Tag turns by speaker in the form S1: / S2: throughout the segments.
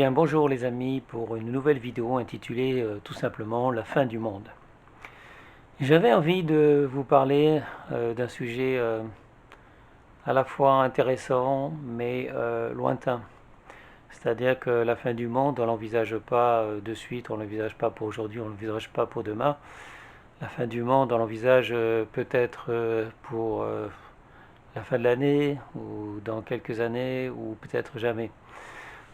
S1: Bien, bonjour les amis pour une nouvelle vidéo intitulée tout simplement La fin du monde. J'avais envie de vous parler d'un sujet à la fois intéressant mais lointain. C'est-à-dire que la fin du monde, on l'envisage pas de suite, on l'envisage pas pour aujourd'hui, on l'envisage pas pour demain. La fin du monde, on l'envisage peut-être pour la fin de l'année ou dans quelques années ou peut-être jamais.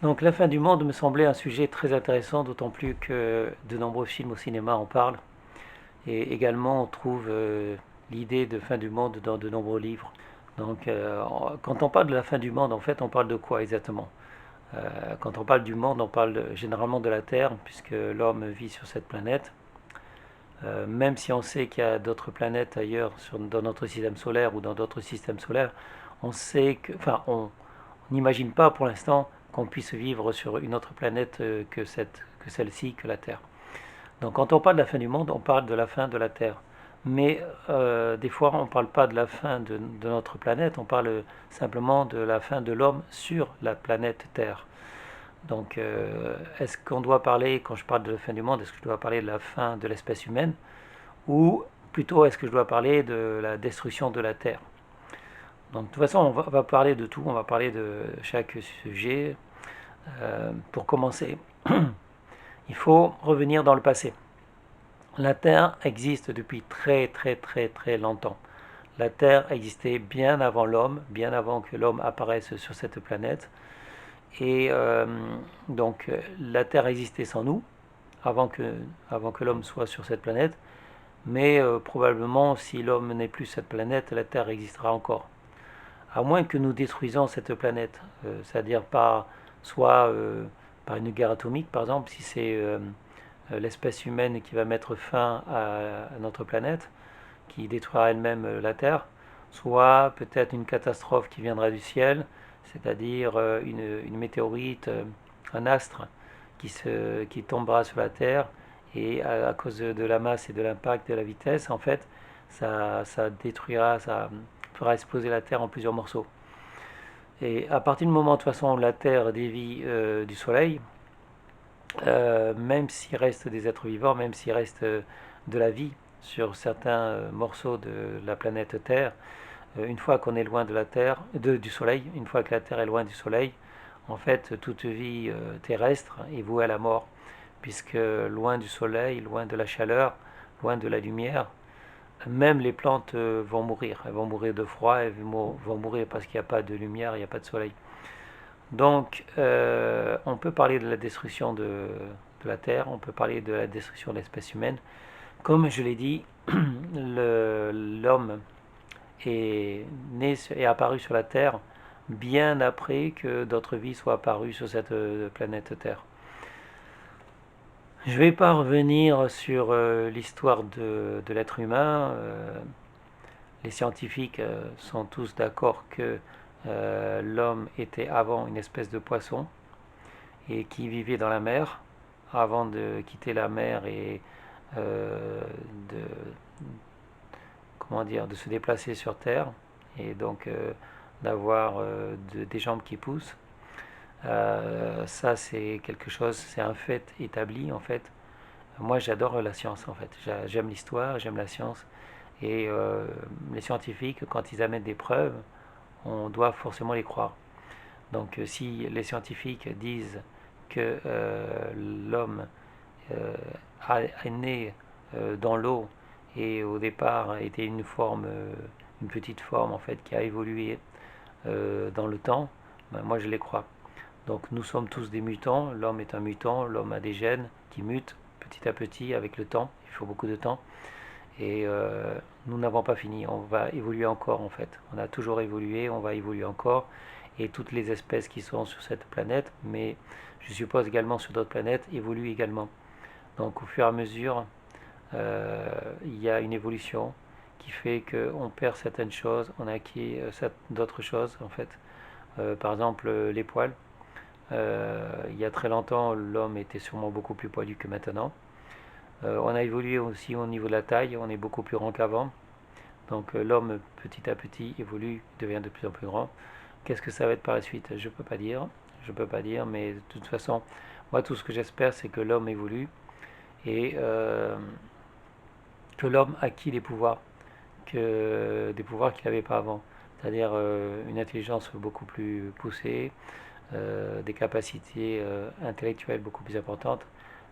S1: Donc la fin du monde me semblait un sujet très intéressant, d'autant plus que de nombreux films au cinéma en parlent. Et également on trouve l'idée de fin du monde dans de nombreux livres. Donc quand on parle de la fin du monde, en fait on parle de quoi exactement? Quand on parle du monde, on parle généralement de la Terre, puisque l'homme vit sur cette planète. Même si on sait qu'il y a d'autres planètes ailleurs dans notre système solaire ou dans d'autres systèmes solaires, on sait que, enfin on n'imagine pas pour l'instant qu'on puisse vivre sur une autre planète que celle-ci, que la Terre. Donc quand on parle de la fin du monde, on parle de la fin de la Terre. Mais des fois, on ne parle pas de la fin de notre planète, on parle simplement de la fin de l'homme sur la planète Terre. Donc est-ce qu'on doit parler, quand je parle de la fin du monde, est-ce que je dois parler de la fin de l'espèce humaine ou plutôt est-ce que je dois parler de la destruction de la Terre? Donc de toute façon, on va parler de tout, on va parler de chaque sujet. Pour commencer, il faut revenir dans le passé. La Terre existe depuis très très très très longtemps. La Terre existait bien avant l'homme, bien avant que l'homme apparaisse sur cette planète. Et donc la Terre existait sans nous, avant que l'homme soit sur cette planète. Mais probablement, si l'homme n'est plus sur cette planète, la Terre existera encore. À moins que nous détruisons cette planète, c'est-à-dire soit par une guerre atomique, par exemple, si c'est l'espèce humaine qui va mettre fin à notre planète, qui détruira elle-même la Terre, soit peut-être une catastrophe qui viendra du ciel, c'est-à-dire une météorite, un astre qui tombera sur la Terre, et à cause de la masse et de l'impact, de la vitesse, en fait, ça détruira, ça fera exploser la Terre en plusieurs morceaux. Et à partir du moment, de toute façon, où la Terre dévie du Soleil, même s'il reste des êtres vivants, même s'il reste de la vie sur certains morceaux de la planète Terre, une fois qu'on est loin de la Terre, du Soleil, une fois que la Terre est loin du Soleil, en fait, toute vie terrestre est vouée à la mort, puisque loin du Soleil, loin de la chaleur, loin de la lumière, même les plantes vont mourir. Elles vont mourir de froid, elles vont mourir parce qu'il n'y a pas de lumière, il n'y a pas de soleil. Donc, on peut parler de la destruction de la Terre, on peut parler de la destruction de l'espèce humaine. Comme je l'ai dit, l'homme est apparu sur la Terre bien après que d'autres vies soient apparues sur cette planète Terre. Je ne vais pas revenir sur l'histoire de l'être humain. Les scientifiques sont tous d'accord que l'homme était avant une espèce de poisson et qui vivait dans la mer avant de quitter la mer et de comment dire de se déplacer sur Terre et donc d'avoir des jambes qui poussent. Ça c'est quelque chose, c'est un fait établi en fait. Moi j'adore la science en fait. J'aime l'histoire, j'aime la science et les scientifiques quand ils amènent des preuves, on doit forcément les croire. Donc si les scientifiques disent que l'homme est né dans l'eau et au départ était une petite forme en fait qui a évolué dans le temps, ben, moi je les crois. Donc nous sommes tous des mutants, l'homme est un mutant, l'homme a des gènes qui mutent petit à petit avec le temps, il faut beaucoup de temps. Et nous n'avons pas fini, on va évoluer encore en fait. On a toujours évolué, on va évoluer encore. Et toutes les espèces qui sont sur cette planète, mais je suppose également sur d'autres planètes, évoluent également. Donc au fur et à mesure, il y a une évolution qui fait qu'on perd certaines choses, on acquiert d'autres choses en fait. Par exemple les poils. Il y a très longtemps, l'homme était sûrement beaucoup plus poilu que maintenant. On a évolué aussi au niveau de la taille, on est beaucoup plus grand qu'avant. Donc l'homme petit à petit évolue, devient de plus en plus grand. Qu'est-ce que ça va être par la suite? Je ne peux pas dire. je ne peux pas dire, mais de toute façon, moi tout ce que j'espère c'est que l'homme évolue et que l'homme acquit des pouvoirs qu'il n'avait pas avant, c'est-à-dire une intelligence beaucoup plus poussée, des capacités intellectuelles beaucoup plus importantes.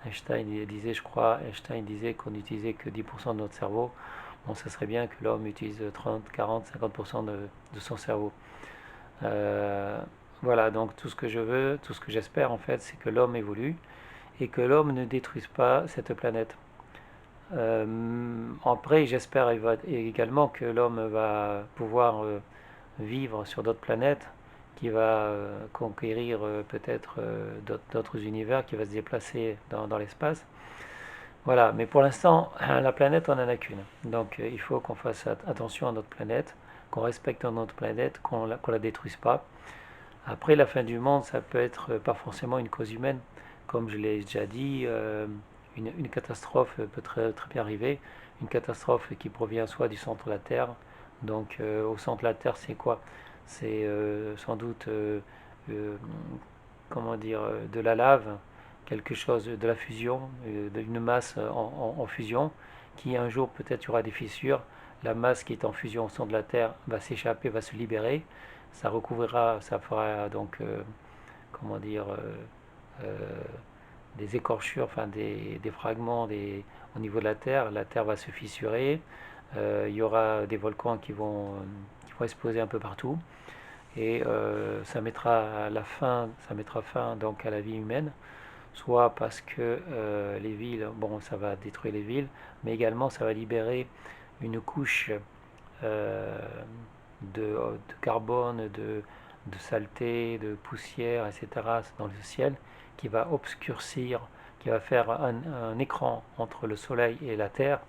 S1: Einstein disait qu'on n'utilisait que 10% de notre cerveau. Bon, ça serait bien que l'homme utilise 30, 40, 50% de son cerveau. Euh, voilà, donc tout ce que je veux, tout ce que j'espère en fait, c'est que l'homme évolue et que l'homme ne détruise pas cette planète. Après, j'espère également que l'homme va pouvoir vivre sur d'autres planètes, qui va conquérir peut-être d'autres univers, qui va se déplacer dans l'espace. Voilà, mais pour l'instant, la planète, on n'en a qu'une. Donc il faut qu'on fasse attention à notre planète, qu'on respecte notre planète, qu'on la détruise pas. Après, la fin du monde, ça peut être pas forcément une cause humaine. Comme je l'ai déjà dit, une catastrophe peut très bien arriver. Une catastrophe qui provient soit du centre de la Terre. Donc au centre de la Terre, c'est quoi? C'est sans doute, euh, comment dire, de la lave, quelque chose de la fusion, d'une masse en fusion, qui un jour peut-être y aura des fissures. La masse qui est en fusion au centre de la Terre va s'échapper, va se libérer. Ça recouvrira, ça fera donc, comment dire, euh, des écorchures, enfin des fragments au niveau de la Terre. La Terre va se fissurer. Il y aura des volcans qui vont exploser un peu partout. Et ça mettra fin donc à la vie humaine, soit parce que les villes, bon, ça va détruire les villes, mais également ça va libérer une couche euh, de carbone, de saleté, de poussière, etc. dans le ciel, qui va obscurcir, qui va faire un écran entre le soleil et la Terre,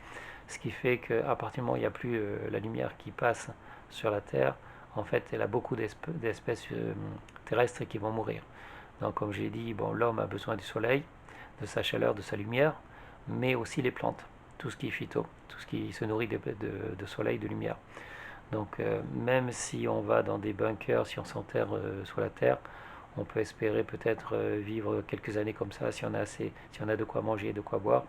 S1: ce qui fait qu'à partir du moment où il n'y a plus la lumière qui passe sur la Terre, en fait, il y a beaucoup d'espèces terrestres qui vont mourir. Donc, comme j'ai dit, bon, l'homme a besoin du soleil, de sa chaleur, de sa lumière, mais aussi les plantes, tout ce qui est phyto, tout ce qui se nourrit de soleil, de lumière. Donc, même si on va dans des bunkers, si on s'enterre sous la terre, on peut espérer peut-être vivre quelques années comme ça, si on a assez, si on a de quoi manger et de quoi boire.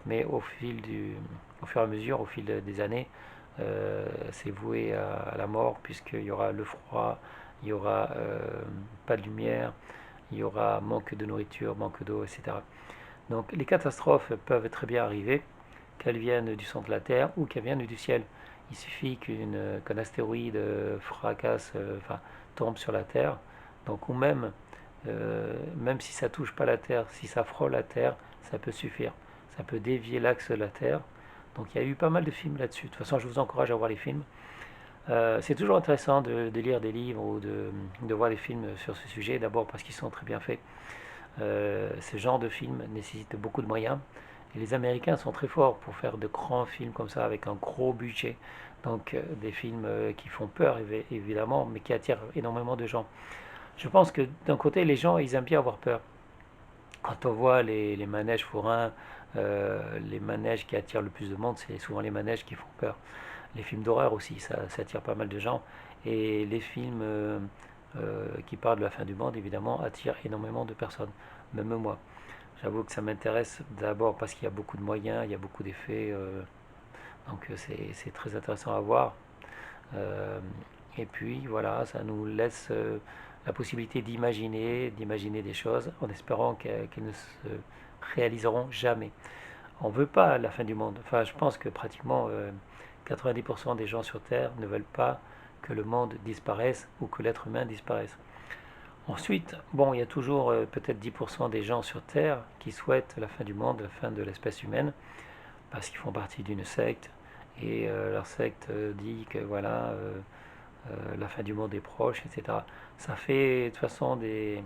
S1: Mais au fur et à mesure, au fil des années, c'est voué à la mort, puisqu'il y aura le froid, il y aura pas de lumière, il y aura manque de nourriture, manque d'eau, etc. Donc les catastrophes peuvent très bien arriver, qu'elles viennent du centre de la Terre ou qu'elles viennent du ciel. Il suffit qu'un astéroïde fracasse, enfin, tombe sur la Terre, donc, ou même si ça touche pas la Terre, si ça frôle la Terre, ça peut suffire. Ça peut dévier l'axe de la Terre. Donc il y a eu pas mal de films là-dessus. De toute façon, je vous encourage à voir les films. C'est toujours intéressant de lire des livres ou de voir des films sur ce sujet, d'abord parce qu'ils sont très bien faits. Ce genre de film nécessite beaucoup de moyens. Et les Américains sont très forts pour faire de grands films comme ça avec un gros budget. Donc des films qui font peur évidemment, mais qui attirent énormément de gens. Je pense que d'un côté, les gens, ils aiment bien avoir peur. Quand on voit les manèges forains, les manèges qui attirent le plus de monde, c'est souvent les manèges qui font peur. Les films d'horreur aussi, ça attire pas mal de gens. Et les films qui parlent de la fin du monde, évidemment, attirent énormément de personnes, même moi. J'avoue que ça m'intéresse d'abord parce qu'il y a beaucoup de moyens, il y a beaucoup d'effets, donc c'est très intéressant à voir. Euh, et puis voilà, ça nous laisse la possibilité d'imaginer des choses en espérant qu'elles ne se réaliseront jamais. On ne veut pas la fin du monde. Enfin, je pense que pratiquement 90% des gens sur Terre ne veulent pas que le monde disparaisse ou que l'être humain disparaisse. Ensuite, bon, il y a toujours peut-être 10% des gens sur Terre qui souhaitent la fin du monde, la fin de l'espèce humaine, parce qu'ils font partie d'une secte, et leur secte dit que voilà, la fin du monde est proche, etc. Ça fait de toute façon des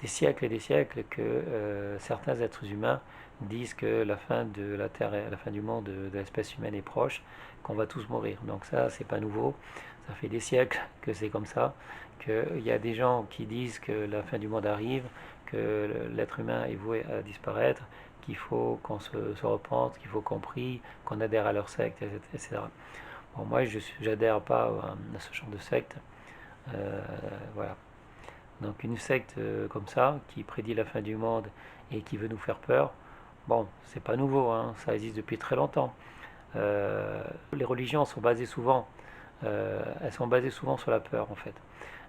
S1: siècles et des siècles que certains êtres humains disent que la fin de la Terre, la fin du monde de l'espèce humaine est proche, qu'on va tous mourir. Donc ça, c'est pas nouveau. Ça fait des siècles que c'est comme ça, qu'il y a des gens qui disent que la fin du monde arrive, que l'être humain est voué à disparaître, qu'il faut qu'on se repente, qu'il faut qu'on prie, qu'on adhère à leur secte, etc. Bon, moi, je n'adhère pas à ce genre de secte. Voilà. Donc une secte comme ça, qui prédit la fin du monde et qui veut nous faire peur, bon, c'est pas nouveau, hein, ça existe depuis très longtemps. Les religions sont basées souvent, elles sont basées souvent sur la peur en fait.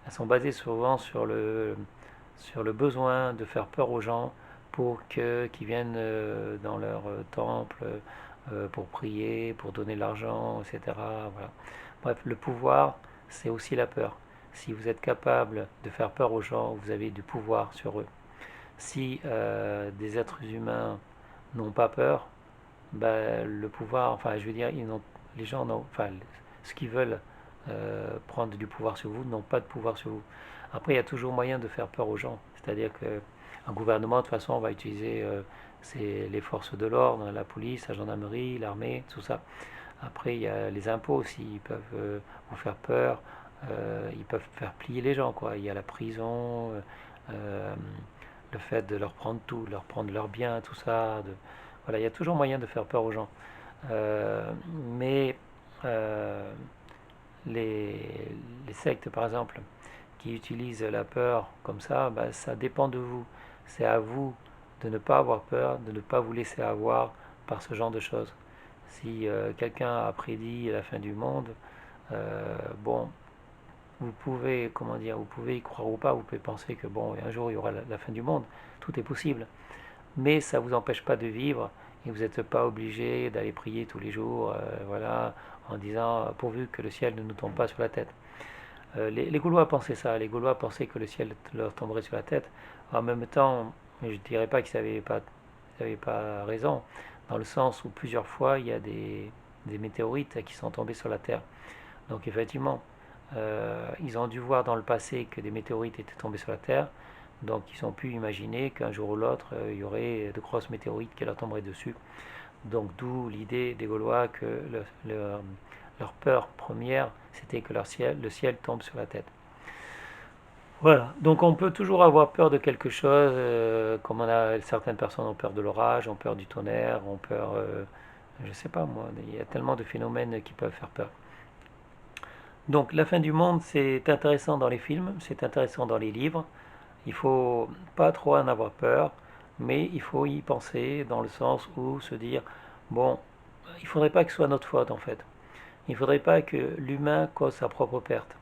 S1: Elles sont basées souvent sur le besoin de faire peur aux gens pour qu'ils viennent dans leur temple pour prier, pour donner de l'argent, etc. Voilà. Bref, le pouvoir, c'est aussi la peur. Si vous êtes capable de faire peur aux gens, vous avez du pouvoir sur eux. Si des êtres humains n'ont pas peur, ben, le pouvoir, enfin je veux dire, les gens n'ont, enfin ceux qui veulent prendre du pouvoir sur vous n'ont pas de pouvoir sur vous. Après, il y a toujours moyen de faire peur aux gens. C'est-à-dire qu'un gouvernement, de toute façon, va utiliser les forces de l'ordre, la police, la gendarmerie, l'armée, tout ça. Après, il y a les impôts aussi, ils peuvent vous faire peur, ils peuvent faire plier les gens, quoi. Il y a la prison, euh, le fait de leur prendre tout, de leur prendre leurs biens, tout ça. Voilà, il y a toujours moyen de faire peur aux gens. Mais euh, les, les sectes, par exemple, qui utilisent la peur comme ça, ben, ça dépend de vous. C'est à vous de ne pas avoir peur, de ne pas vous laisser avoir par ce genre de choses. Si quelqu'un a prédit la fin du monde, bon, vous pouvez, comment dire, vous pouvez y croire ou pas, vous pouvez penser que bon, un jour il y aura la fin du monde, tout est possible. Mais ça ne vous empêche pas de vivre et vous n'êtes pas obligé d'aller prier tous les jours, voilà, en disant pourvu que le ciel ne nous tombe pas sur la tête. Les Gaulois pensaient ça, les Gaulois pensaient que le ciel leur tomberait sur la tête. En même temps, je ne dirais pas qu'ils n'avaient pas raison, dans le sens où plusieurs fois il y a des météorites qui sont tombés sur la Terre. Donc effectivement, ils ont dû voir dans le passé que des météorites étaient tombées sur la Terre, donc ils ont pu imaginer qu'un jour ou l'autre, il y aurait de grosses météorites qui leur tomberaient dessus. Donc d'où l'idée des Gaulois que leur peur première, c'était que le ciel tombe sur la tête. Voilà, donc on peut toujours avoir peur de quelque chose, comme certaines personnes ont peur de l'orage, ont peur du tonnerre, ont peur, je sais pas moi, il y a tellement de phénomènes qui peuvent faire peur. Donc la fin du monde, c'est intéressant dans les films, c'est intéressant dans les livres. Il faut pas trop en avoir peur, mais il faut y penser dans le sens où se dire, bon, il faudrait pas que ce soit notre faute en fait. Il faudrait pas que l'humain cause sa propre perte.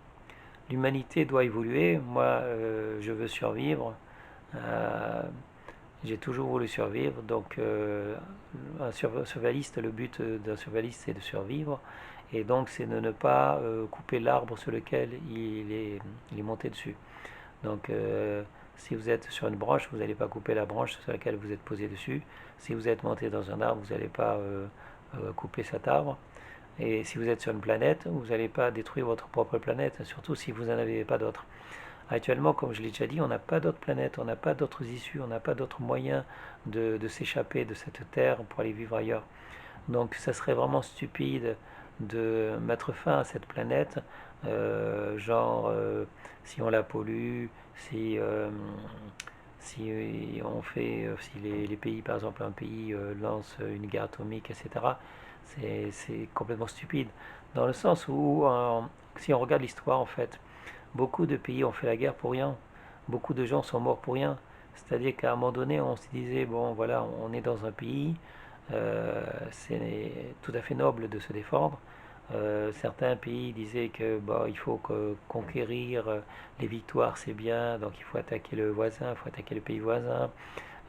S1: L'humanité doit évoluer. Moi, je veux survivre. Euh, j'ai toujours voulu survivre. Donc, un survivaliste, le but d'un survivaliste, c'est de survivre. Et donc, c'est de ne pas couper l'arbre sur lequel il est monté dessus. Donc, si vous êtes sur une branche, vous n'allez pas couper la branche sur laquelle vous êtes posé dessus. Si vous êtes monté dans un arbre, vous n'allez pas couper cet arbre. Et si vous êtes sur une planète, vous n'allez pas détruire votre propre planète, surtout si vous n'en avez pas d'autres. Actuellement, comme je l'ai déjà dit, on n'a pas d'autres planètes, on n'a pas d'autres issues, on n'a pas d'autres moyens de s'échapper de cette Terre pour aller vivre ailleurs. Donc ça serait vraiment stupide de mettre fin à cette planète, si on la pollue, si on fait, si les pays, par exemple un pays lance une guerre atomique, etc. C'est complètement stupide. Dans le sens où, si on regarde l'histoire en fait, beaucoup de pays ont fait la guerre pour rien. Beaucoup de gens sont morts pour rien. C'est-à-dire qu'à un moment donné, on se disait, bon voilà, on est dans un pays, c'est tout à fait noble de se défendre. Certains pays disaient que bah, il faut conquérir les victoires, c'est bien, donc il faut attaquer le voisin, il faut attaquer le pays voisin,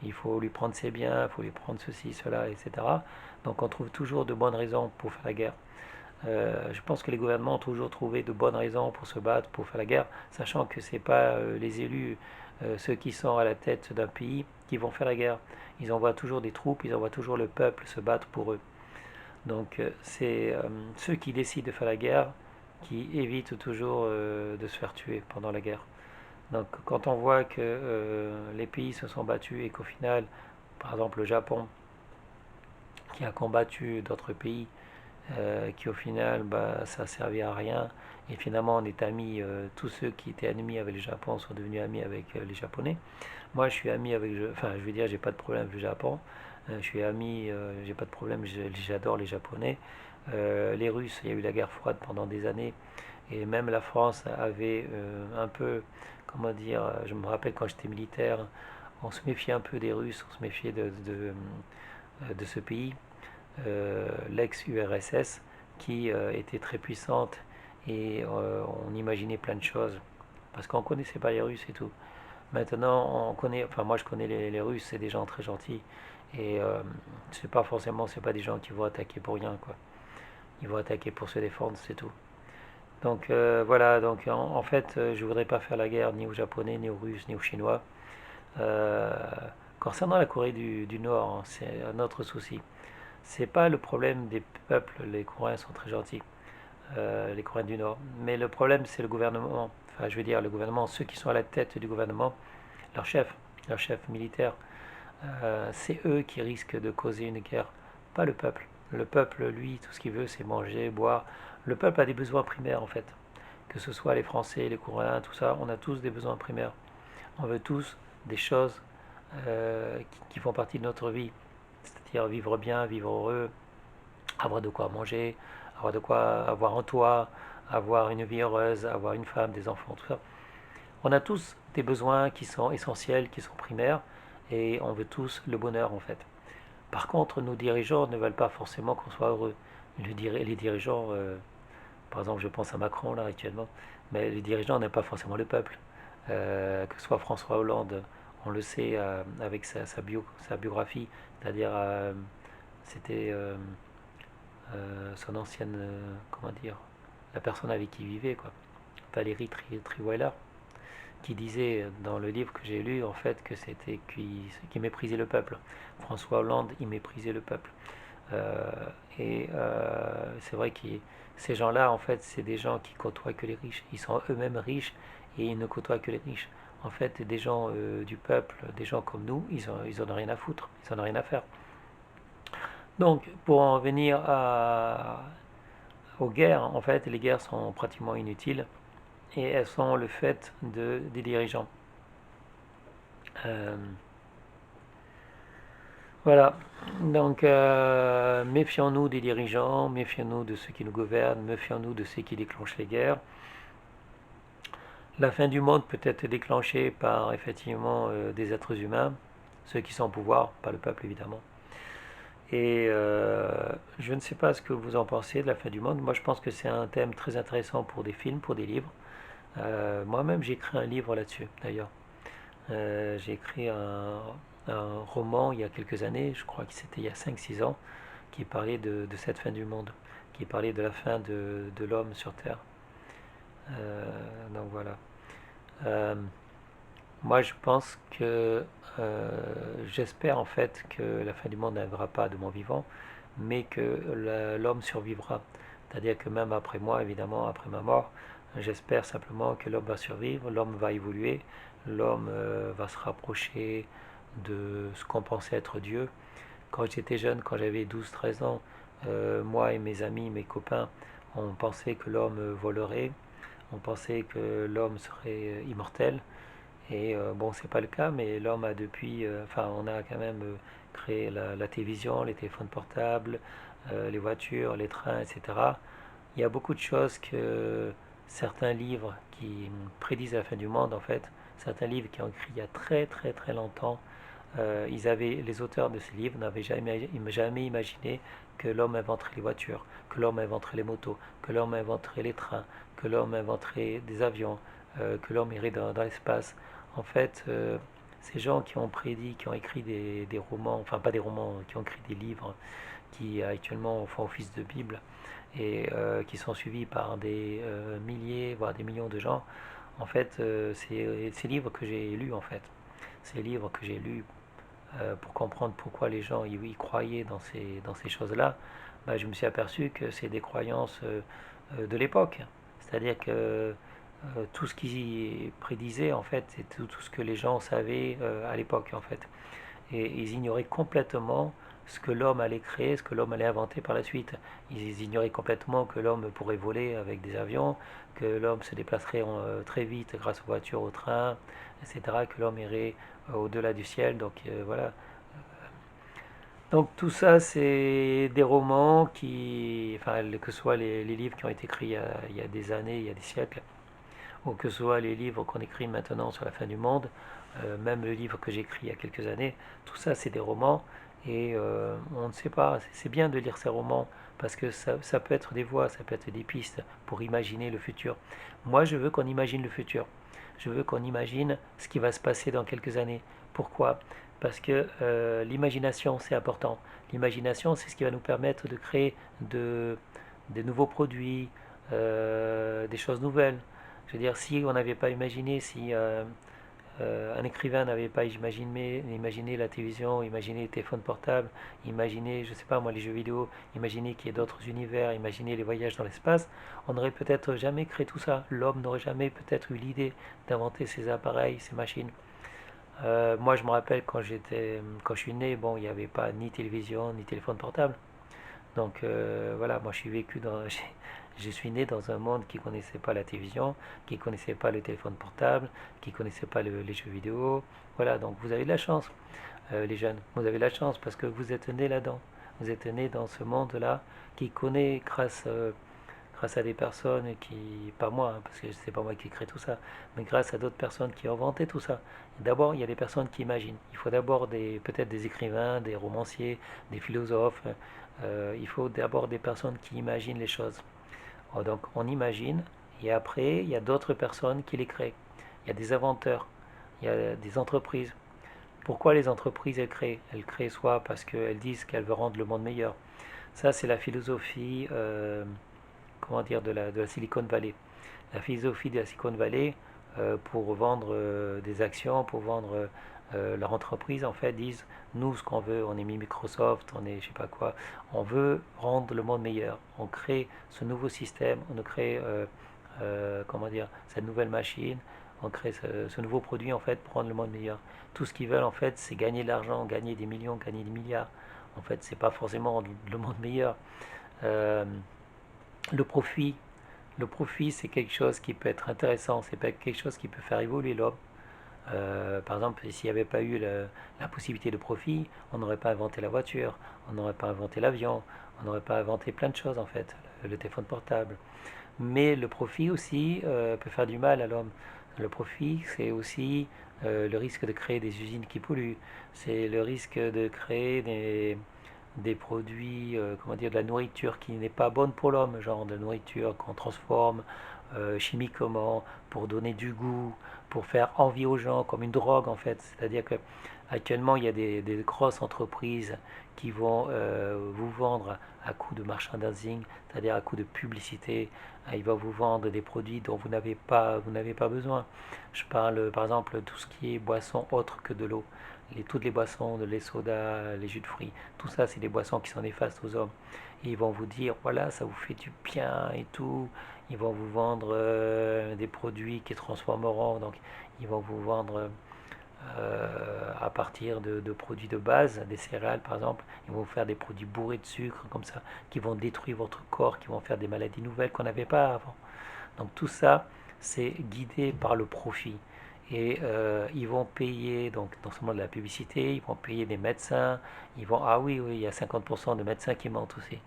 S1: il faut lui prendre ses biens, il faut lui prendre ceci, cela, etc. Donc on trouve toujours de bonnes raisons pour faire la guerre. Je pense que les gouvernements ont toujours trouvé de bonnes raisons pour se battre, pour faire la guerre, sachant que ce n'est pas les élus, ceux qui sont à la tête d'un pays, qui vont faire la guerre. Ils envoient toujours des troupes, ils envoient toujours le peuple se battre pour eux. Donc c'est ceux qui décident de faire la guerre qui évitent toujours de se faire tuer pendant la guerre. Donc quand on voit que les pays se sont battus et qu'au final, par exemple le Japon, qui a combattu d'autres pays, qui au final, bah, ça a servi à rien. Et finalement, on est amis, tous ceux qui étaient ennemis avec le Japon sont devenus amis avec les Japonais. Moi, je suis ami avec, enfin, je veux dire, j'ai pas de problème avec le Japon. Je suis ami, j'ai pas de problème, j'adore les Japonais. Les Russes, il y a eu la guerre froide pendant des années. Et même la France avait un peu, comment dire, je me rappelle quand j'étais militaire, on se méfiait un peu des Russes, on se méfiait de ce pays, l'ex-URSS, qui était très puissante et on imaginait plein de choses parce qu'on connaissait pas les Russes et tout. Maintenant, on connaît, enfin moi je connais les Russes, c'est des gens très gentils et c'est pas des gens qui vont attaquer pour rien quoi. Ils vont attaquer pour se défendre, c'est tout. Donc voilà, donc en fait, je voudrais pas faire la guerre ni aux Japonais, ni aux Russes, ni aux Chinois. Euh, Concernant la Corée du Nord, hein, c'est un autre souci. C'est pas le problème des peuples, les Coréens sont très gentils, les Coréens du Nord. Mais le problème, c'est le gouvernement. Enfin, je veux dire, le gouvernement, ceux qui sont à la tête du gouvernement, leur chef, leur chef militaire, c'est eux qui risquent de causer une guerre, pas le peuple. Le peuple, lui, tout ce qu'il veut, c'est manger, boire. Le peuple a des besoins primaires, en fait. Que ce soit les Français, les Coréens, tout ça, on a tous des besoins primaires. On veut tous des choses qui font partie de notre vie. C'est-à-dire vivre bien, vivre heureux, avoir de quoi manger, avoir de quoi avoir un toit, avoir une vie heureuse, avoir une femme, des enfants, tout ça. On a tous des besoins qui sont essentiels, qui sont primaires, et on veut tous le bonheur en fait. Par contre, nos dirigeants ne veulent pas forcément qu'on soit heureux. Les dirigeants, par exemple, je pense à Macron là actuellement, mais les dirigeants n'aiment pas forcément le peuple. Que ce soit François Hollande, on le sait avec sa biographie, c'est-à-dire c'était son ancienne, comment dire, la personne avec qui il vivait, quoi. Valérie Trierweiler, qui disait dans le livre que j'ai lu, en fait, que c'était qui méprisait le peuple. François Hollande, il méprisait le peuple. Euh, c'est vrai que ces gens-là, en fait, c'est des gens qui côtoient que les riches. Ils sont eux-mêmes riches et ils ne côtoient que les riches. En fait, des gens du peuple, des gens comme nous, ils en ont rien à foutre, ils en ont rien à faire. Donc, pour en venir aux guerres, en fait, les guerres sont pratiquement inutiles et elles sont le fait des dirigeants. Euh, voilà. Donc, méfions-nous des dirigeants, méfions-nous de ceux qui nous gouvernent, méfions-nous de ceux qui déclenchent les guerres. La fin du monde peut être déclenchée par effectivement des êtres humains, ceux qui sont au pouvoir, pas le peuple évidemment. Et je ne sais pas ce que vous en pensez de la fin du monde. Moi, je pense que c'est un thème très intéressant pour des films, pour des livres. Moi-même, j'ai écrit un livre là-dessus, d'ailleurs. J'ai écrit un roman il y a quelques années, je crois que c'était il y a 5 6 ans, qui parlait de cette fin du monde, qui parlait de la fin de l'homme sur Terre. Donc voilà. Euh, Moi, je pense que j'espère en fait que la fin du monde n'arrivera pas de mon vivant, mais que l'homme survivra. C'est-à-dire que même après moi, évidemment, après ma mort, j'espère simplement que l'homme va survivre, l'homme va évoluer, l'homme va se rapprocher de ce qu'on pensait être Dieu. Quand j'étais jeune, quand j'avais 12 13 ans, moi et mes amis, mes copains, on pensait que l'homme volerait, on pensait que l'homme serait immortel. Et bon, c'est pas le cas, mais l'homme a depuis, enfin, on a quand même créé la télévision, les téléphones portables, les voitures, les trains, etc. Il y a beaucoup de choses que certains livres qui prédisent la fin du monde, en fait, certains livres qui ont écrit il y a très très très longtemps, les auteurs de ces livres n'avaient jamais imaginé que l'homme inventerait les voitures, que l'homme inventerait les motos, que l'homme inventerait les trains, que l'homme inventerait des avions, que l'homme irait dans l'espace. En fait, ces gens qui ont prédit, qui ont écrit des romans, enfin pas des romans, qui ont écrit des livres qui actuellement font office de Bible et qui sont suivis par des milliers, voire des millions de gens, en fait, c'est ces livres que j'ai lus, en fait. Ces livres que j'ai lus pour comprendre pourquoi les gens y croyaient dans ces choses-là, bah, je me suis aperçu que c'est des croyances de l'époque. C'est-à-dire que tout ce qu'ils prédisaient, en fait, c'est tout ce que les gens savaient à l'époque, en fait. Et ils ignoraient complètement ce que l'homme allait créer, ce que l'homme allait inventer par la suite. Ils ignoraient complètement que l'homme pourrait voler avec des avions, que l'homme se déplacerait très vite grâce aux voitures, aux trains, etc., que l'homme irait au-delà du ciel. Donc voilà. Donc tout ça, c'est des romans qui, enfin, que ce soit les livres qui ont été écrits il y a des années, il y a des siècles, ou que ce soit les livres qu'on écrit maintenant sur la fin du monde, même le livre que j'ai écrit il y a quelques années, tout ça c'est des romans et on ne sait pas, c'est bien de lire ces romans parce que ça peut être des voies, ça peut être des pistes pour imaginer le futur. Moi je veux qu'on imagine le futur, je veux qu'on imagine ce qui va se passer dans quelques années. Pourquoi? Parce que l'imagination c'est important. L'imagination c'est ce qui va nous permettre de créer des nouveaux produits, des choses nouvelles. Je veux dire, si on n'avait pas imaginé, si un écrivain n'avait pas imaginé la télévision, imaginé les téléphones portables, imaginé, je sais pas moi, les jeux vidéo, imaginé qu'il y ait d'autres univers, imaginé les voyages dans l'espace, on n'aurait peut-être jamais créé tout ça. L'homme n'aurait jamais peut-être eu l'idée d'inventer ces appareils, ces machines. Moi, je me rappelle quand je suis né, bon, il n'y avait pas ni télévision ni téléphone portable. Donc voilà, moi je suis né dans un monde qui ne connaissait pas la télévision, qui ne connaissait pas le téléphone portable, qui ne connaissait pas les jeux vidéo. Voilà, donc vous avez de la chance, les jeunes. Vous avez de la chance parce que vous êtes nés là-dedans. Vous êtes nés dans ce monde-là qui connaît grâce à des personnes qui, pas moi, hein, parce que c'est pas moi qui crée tout ça, mais grâce à d'autres personnes qui ont inventé tout ça. D'abord, il y a des personnes qui imaginent. Il faut d'abord peut-être des écrivains, des romanciers, des philosophes. Il faut d'abord des personnes qui imaginent les choses. Oh, donc on imagine, et après, il y a d'autres personnes qui les créent. Il y a des inventeurs, il y a des entreprises. Pourquoi les entreprises elles créent? Elles créent soit parce qu'elles disent qu'elles veulent rendre le monde meilleur. Ça, c'est la philosophie, comment dire, de la Silicon Valley. La philosophie de la Silicon Valley, pour vendre des actions, pour vendre leur entreprise, en fait, disent, nous, ce qu'on veut, on est Microsoft, on est je sais pas quoi, on veut rendre le monde meilleur. On crée ce nouveau système, on crée, comment dire, cette nouvelle machine, on crée ce nouveau produit, en fait, pour rendre le monde meilleur. Tout ce qu'ils veulent, en fait, c'est gagner de l'argent, gagner des millions, gagner des milliards. En fait, c'est pas forcément rendre le monde meilleur. Euh, le profit, le profit, c'est quelque chose qui peut être intéressant, c'est pas quelque chose qui peut faire évoluer l'homme. Par exemple, s'il n'y avait pas eu la possibilité de profit, on n'aurait pas inventé la voiture, on n'aurait pas inventé l'avion, on n'aurait pas inventé plein de choses en fait, le téléphone portable. Mais le profit aussi peut faire du mal à l'homme. Le profit, c'est aussi le risque de créer des usines qui polluent, c'est le risque de créer des produits, comment dire, de la nourriture qui n'est pas bonne pour l'homme, genre de la nourriture qu'on transforme chimiquement pour donner du goût, pour faire envie aux gens, comme une drogue en fait. C'est-à-dire que actuellement il y a des grosses entreprises qui vont vous vendre à coup de merchandising, c'est-à-dire à coup de publicité. Ils vont vous vendre des produits dont vous n'avez pas besoin. Je parle par exemple de tout ce qui est boisson autre que de l'eau. Toutes les boissons, les sodas, les jus de fruits, tout ça, c'est des boissons qui sont néfastes aux hommes. Et ils vont vous dire, voilà, ça vous fait du bien et tout. Ils vont vous vendre des produits qui transformeront. Donc, ils vont vous vendre à partir de produits de base, des céréales par exemple. Ils vont vous faire des produits bourrés de sucre comme ça, qui vont détruire votre corps, qui vont faire des maladies nouvelles qu'on n'avait pas avant. Donc tout ça, c'est guidé par le profit. Et ils vont payer, donc non seulement de la publicité, ils vont payer des médecins, ah oui, oui, il y a 50% de médecins qui mentent aussi.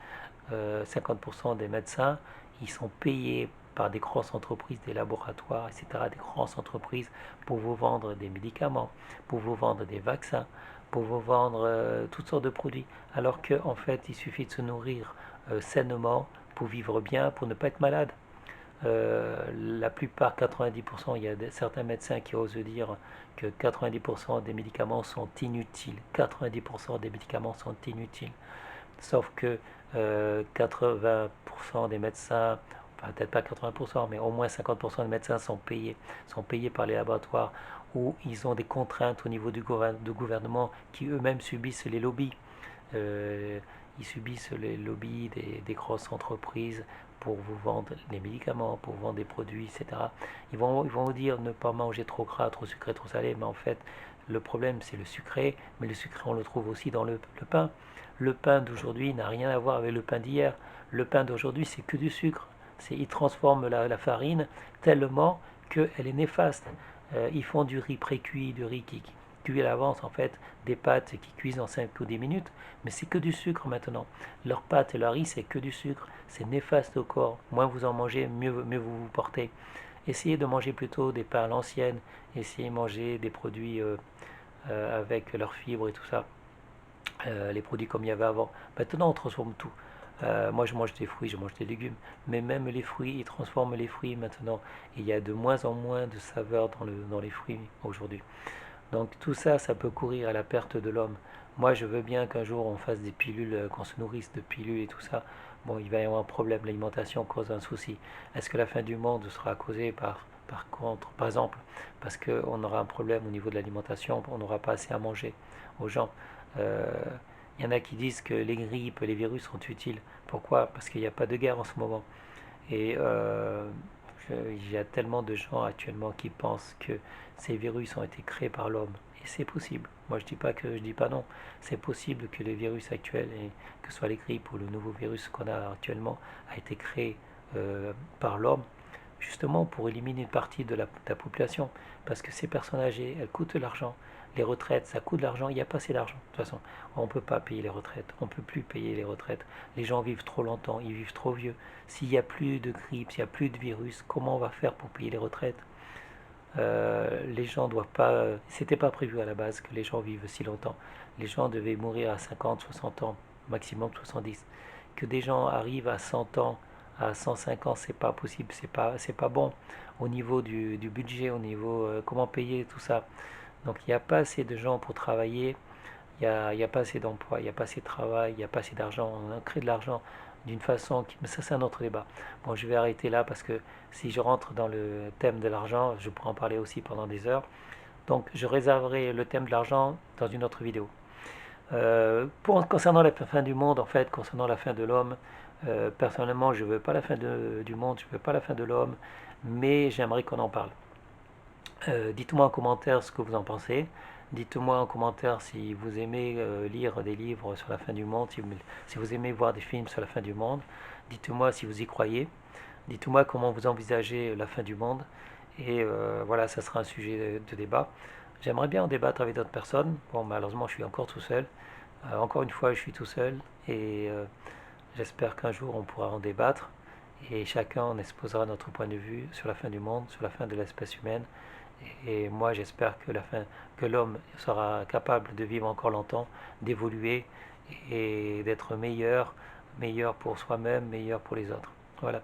S1: 50% des médecins, ils sont payés par des grosses entreprises, des laboratoires, etc., des grosses entreprises pour vous vendre des médicaments, pour vous vendre des vaccins, pour vous vendre toutes sortes de produits. Alors qu'en fait, il suffit de se nourrir sainement pour vivre bien, pour ne pas être malade. La plupart, 90%, il y a certains médecins qui osent dire que 90% des médicaments sont inutiles. 90% des médicaments sont inutiles. Sauf que 80% des médecins, enfin peut-être pas 80%, mais au moins 50% des médecins sont payés par les laboratoires où ils ont des contraintes au niveau du gouvernement qui eux-mêmes subissent les lobbies. Euh, Ils subissent les lobbies des grosses entreprises pour vous vendre des médicaments, pour vous vendre des produits, etc. Ils vont vous dire ne pas manger trop gras, trop sucré, trop salé, mais en fait, le problème c'est le sucré, mais le sucré on le trouve aussi dans le pain. Le pain d'aujourd'hui n'a rien à voir avec le pain d'hier. Le pain d'aujourd'hui c'est que du sucre. Ils transforment la farine tellement qu'elle est néfaste. Ils font du riz pré-cuit, du riz qui cuit à l'avance en fait, des pâtes qui cuisent en 5 ou 10 minutes, mais c'est que du sucre maintenant. Leurs pâtes et leur riz c'est que du sucre, c'est néfaste au corps. Moins vous en mangez, mieux vous vous portez. Essayez de manger plutôt des pains à l'ancienne, essayez de manger des produits avec leurs fibres et tout ça, les produits comme il y avait avant. Maintenant, on transforme tout. Moi, je mange des fruits, je mange des légumes, mais même les fruits, ils transforment les fruits maintenant. Il y a de moins en moins de saveur dans les fruits aujourd'hui. Donc tout ça, ça peut courir à la perte de l'homme. Moi, je veux bien qu'un jour on fasse des pilules, qu'on se nourrisse de pilules et tout ça. Bon, il va y avoir un problème, l'alimentation cause un souci. Est-ce que la fin du monde sera causée par contre, par exemple, parce qu'on aura un problème au niveau de l'alimentation, on n'aura pas assez à manger aux gens. Euh, il y en a qui disent que les grippes, les virus sont utiles. Pourquoi? Parce qu'il n'y a pas de guerre en ce moment. Et il y a tellement de gens actuellement qui pensent que ces virus ont été créés par l'homme. Et c'est possible. Moi, je dis pas non. C'est possible que les virus actuels, et que ce soit les grippes ou le nouveau virus qu'on a actuellement, a été créé par l'homme, justement pour éliminer une partie de la population. Parce que ces personnes âgées, elles coûtent de l'argent. Les retraites, ça coûte de l'argent. Il n'y a pas assez d'argent. De toute façon, on ne peut pas payer les retraites. On ne peut plus payer les retraites. Les gens vivent trop longtemps. Ils vivent trop vieux. S'il n'y a plus de grippe, s'il n'y a plus de virus, comment on va faire pour payer les retraites? Les gens doivent pas. C'était pas prévu à la base que les gens vivent si longtemps. Les gens devaient mourir à 50, 60 ans, maximum 70. Que des gens arrivent à 100 ans, à 105 ans, c'est pas possible, c'est pas bon. Au niveau du budget, au niveau comment payer tout ça. Donc il n'y a pas assez de gens pour travailler, il y a pas assez d'emplois, il n'y a pas assez de travail, il n'y a pas assez d'argent. On crée de l'argent d'une façon qui... Mais ça, c'est un autre débat. Bon, je vais arrêter là parce que si je rentre dans le thème de l'argent, je pourrais en parler aussi pendant des heures. Donc, je réserverai le thème de l'argent dans une autre vidéo. Concernant la fin du monde, en fait, concernant la fin de l'homme, personnellement, je ne veux pas la fin du monde, je ne veux pas la fin de l'homme, mais j'aimerais qu'on en parle. Dites-moi en commentaire ce que vous en pensez. Dites-moi en commentaire si vous aimez lire des livres sur la fin du monde, si vous aimez voir des films sur la fin du monde. Dites-moi si vous y croyez. Dites-moi comment vous envisagez la fin du monde. Et voilà, ça sera un sujet de débat. J'aimerais bien en débattre avec d'autres personnes. Bon, malheureusement, je suis encore tout seul. Encore une fois, je suis tout seul. Et j'espère qu'un jour, on pourra en débattre. Et chacun on exposera notre point de vue sur la fin du monde, sur la fin de l'espèce humaine. Et moi, j'espère que l'homme sera capable de vivre encore longtemps, d'évoluer et d'être meilleur, meilleur pour soi-même, meilleur pour les autres. Voilà.